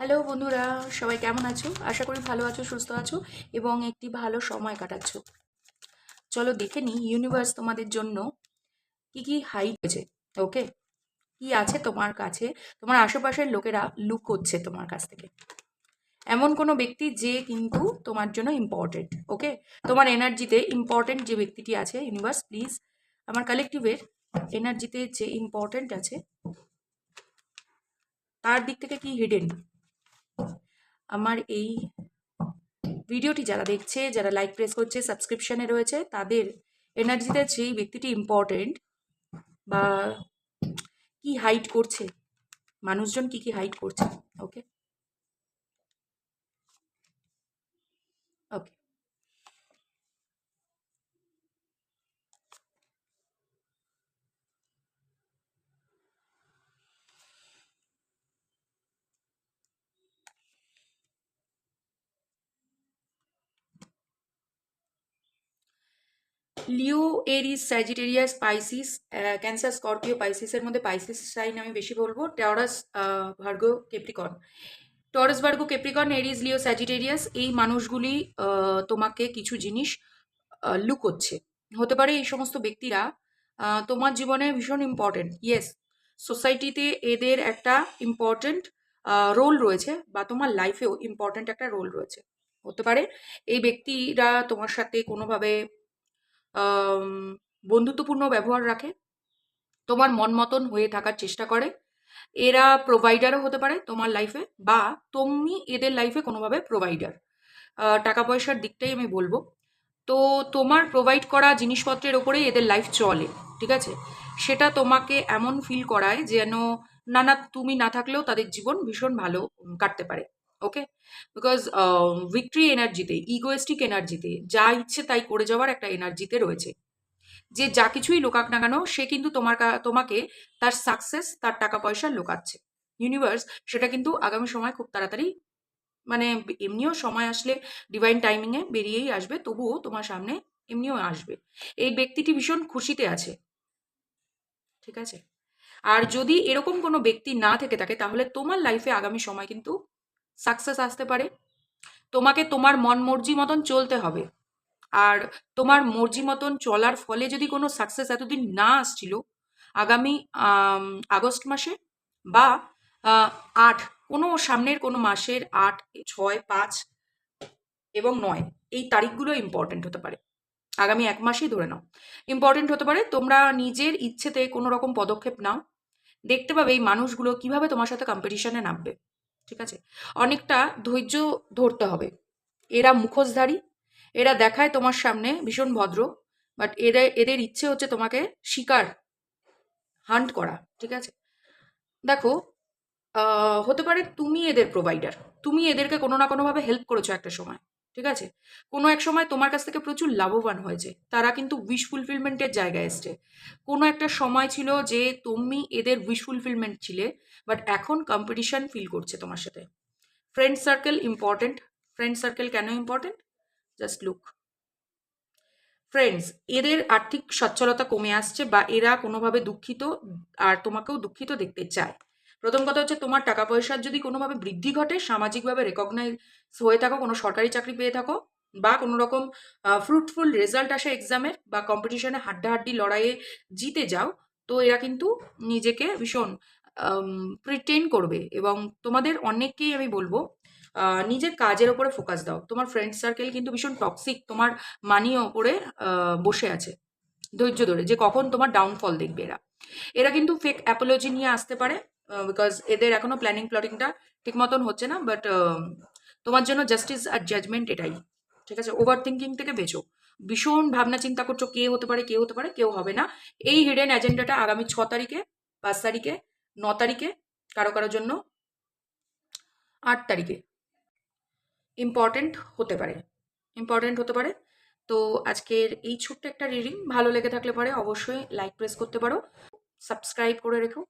Hello বন্ধুরা, সবাই কেমন আছো? আশা করি ভালো আছো, সুস্থ আছো এবং একটি ভালো সময় কাটাচ্ছো। চলো দেখে নিই ইউনিভার্স তোমাদের জন্য কি কি হাইড হয়েছে। ওকে, কি আছে তোমার কাছে? তোমার আশেপাশের লোকেরা লুক করছে তোমার কাছ থেকে। এমন কোনো ব্যক্তি যে কিন্তু তোমার জন্য ইম্পর্টেন্ট। ওকে, তোমার এনার্জিতে ইম্পর্টেন্ট যে ব্যক্তিটি আছে, ইউনিভার্স প্লিজ আমার কালেকটিভের এনার্জিতে যে ইম্পর্টেন্ট আছে তার দিক থেকে কি হিডেন আমার এই ভিডিওটি যারা দেখছে, যারা লাইক প্রেস করছে, সাবস্ক্রিপশনে রয়েছে, তাদের এনার্জিতে যেই ব্যক্তিটি ইম্পর্টেন্ট বা কি হাইড করছে, মানুষজন কি কি হাইড করছে। ওকে ওকে, লিও, এরিস, স্যাজিটেরিয়াস, স্পাইসিস, ক্যান্সার, স্করপিও, পাইসিসের মধ্যে পাইসিস সাইন আমি বেশি বলবো, টরাস, ভার্গো, কেপ্রিকন। টরাস, ভার্গো, কেপ্রিকন, এরিস, লিও, স্যাজিটেরিয়াস, এই মানুষগুলি তোমাকে কিছু জিনিস লুকোচ্ছে। হতে পারে এই সমস্ত ব্যক্তিরা তোমার জীবনে ভীষণ ইম্পর্টেন্ট। ইয়েস, সোসাইটিতে এদের একটা ইম্পর্টেন্ট রোল রয়েছে বা তোমার লাইফেও ইম্পর্টেন্ট একটা রোল রয়েছে। হতে পারে এই ব্যক্তিরা তোমার সাথে কোনোভাবে আম, বন্ধুত্বপূর্ণ ব্যবহার রাখে, তোমার মন মতন হয়ে থাকার চেষ্টা করে। এরা প্রোভাইডারও হতে পারে তোমার লাইফে, বা তুমি এদের লাইফে কোনোভাবে প্রোভাইডার। টাকা পয়সার দিকটাই আমি বলবো। তো তোমার প্রোভাইড করা জিনিসপত্রের ওপরেই এদের লাইফ চলে, ঠিক আছে? সেটা তোমাকে এমন ফিল করায় যেন না না, তুমি না থাকলেও তাদের জীবন ভীষণ ভালো কাটতে পারে। ওকে, বিকজ ভিক্টরি এনার্জিতে, ইগোয়েস্টিক এনার্জিতে, যা ইচ্ছে তাই করে যাওয়ার একটা এনার্জিতে রয়েছে। যে যা কিছুই লোকাক না কেন, সে কিন্তু তোমাকে তার সাকসেস, তার টাকা পয়সা লোকাচ্ছে। ইউনিভার্স সেটা কিন্তু আগামী সময় খুব তাড়াতাড়ি, মানে এমনিও সময় আসলে ডিভাইন টাইমিংয়ে বেরিয়েই আসবে, তবুও তোমার সামনে এমনিও আসবে। এই ব্যক্তিটি ভীষণ খুশিতে আছে, ঠিক আছে? আর যদি এরকম কোনো ব্যক্তি না থেকে থাকে, তাহলে তোমার লাইফে আগামী সময় কিন্তু সাকসেস আসতে পারে। তোমাকে তোমার মন মর্জি মতন চলতে হবে। আর তোমার মর্জি মতন চলার ফলে যদি কোনো সাকসেস এতদিন না আসছিল, আগামী আগস্ট মাসে বা আহ, 8, কোনো সামনের কোনো মাসের 8, 6, 5 এবং 9, এই তারিখগুলো ইম্পর্টেন্ট হতে পারে। আগামী 1 মাসই ধরে নাও ইম্পর্টেন্ট হতে পারে। তোমরা নিজের ইচ্ছেতে কোনো রকম পদক্ষেপ নাও, দেখতে পাবে এই মানুষগুলো কিভাবে তোমার সাথে কম্পিটিশনে নামবে, ঠিক আছে? অনেকটা ধৈর্য ধরতে হবে। এরা মুখোশধারী, এরা দেখায় তোমার সামনে ভীষণ ভদ্র, বাট এদের এদের ইচ্ছে হচ্ছে তোমাকে শিকার, হান্ট করা, ঠিক আছে? দেখো, হতে পারে তুমি এদের প্রোভাইডার, তুমি এদেরকে কোনো না কোনোভাবে হেল্প করেছো একটা সময়, ঠিক আছে? কোনো এক সময় তোমার কাছ থেকে প্রচুর লাভবান হয়েছে, তারা কিন্তু উইশ ফুলফিলমেন্টের জায়গায় এসছে। কোনো একটা সময় ছিল যে তুমি এদের উইশ ফুলফিলমেন্ট ছিলে, বাট এখন কম্পিটিশন ফিল করছে তোমার সাথে। Friend circle important. Friend circle কেন ইম্পর্টেন্ট? জাস্ট লুক, ফ্রেন্ডস, এদের আর্থিক সচ্ছলতা কমে আসছে বা এরা কোনোভাবে দুঃখিত, আর তোমাকেও দুঃখিত দেখতে চায়। প্রথম কথা হচ্ছে, তোমার টাকা পয়সার যদি কোনোভাবে বৃদ্ধি ঘটে, সামাজিকভাবে রেকগনাইজ হয়ে থাকো, কোনো সরকারি চাকরি পেয়ে থাকো, বা কোনো রকম ফ্রুটফুল রেজাল্ট আসে এক্সামের, বা কম্পিটিশনে হাড্ডাহাড্ডি লড়াইয়ে জিতে যাও, তো এরা কিন্তু নিজেকে ভীষণ প্রিটেন্ড করবে। এবং তোমাদের অনেককেই আমি বলবো, নিজের কাজের ওপরে ফোকাস দাও। তোমার ফ্রেন্ড সার্কেল কিন্তু ভীষণ টক্সিক, তোমার মানি ওপরে বসে আছে ধৈর্য ধরে, যে কখন তোমার ডাউনফল দেখবে। এরা এরা কিন্তু ফেক অ্যাপোলজি নিয়ে আসতে পারে, বিকজ এদের এখনো প্ল্যানিং প্লটিংটা ঠিক মতন হচ্ছে না। বাট তোমার জন্য জাস্টিস আর জাজমেন্ট এটাই, ঠিক আছে? ওভার থিঙ্কিং থেকে বেঁচো। ভীষণ ভাবনা চিন্তা করছো কে হতে পারে, কে হতে পারে, কেউ হবে না। এই হিডেন এজেন্ডাটা আগামী 6 তারিখে, 5 তারিখে, 9 তারিখে, কারো কারোর জন্য 8 তারিখে ইম্পর্টেন্ট হতে পারে, ইম্পর্টেন্ট হতে পারে। তো আজকের এই ছোট্ট একটা রিডিং ভালো লেগে থাকলে পরে অবশ্যই লাইক প্রেস করতে পারো, সাবস্ক্রাইব করে রেখো।